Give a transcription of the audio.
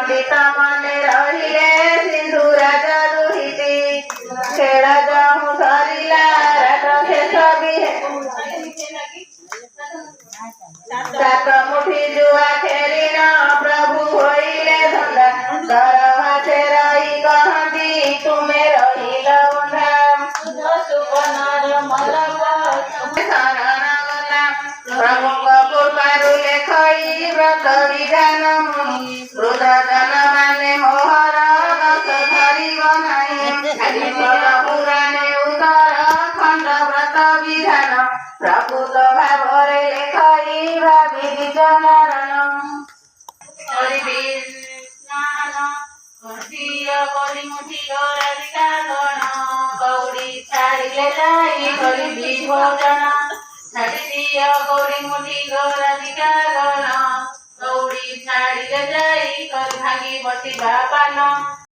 पंडित मने रही रे सिंधुर जरुहिती खेल जाऊं सरिला रात शेष भी सात मुठी जुआ खेली न प्रभु होइले धंदा कर हाथे रही कहती तुम्हें रही लवंधा सुपनार मलक शरण गला प्रभु कृपारु लेखई व्रत विधान मुनि वृद्ध जन माने मोहर रस धरी बनाई पुराणे उत्तर खंड व्रत विधान प्रकृत भावरे लेखई भावी जनारण कौड़ी छाड़िले जाई गरीबी भोजन गौरी मुठी गौराधिका गण कौड़ी छाड़िले जाई कर भागी बसी बापान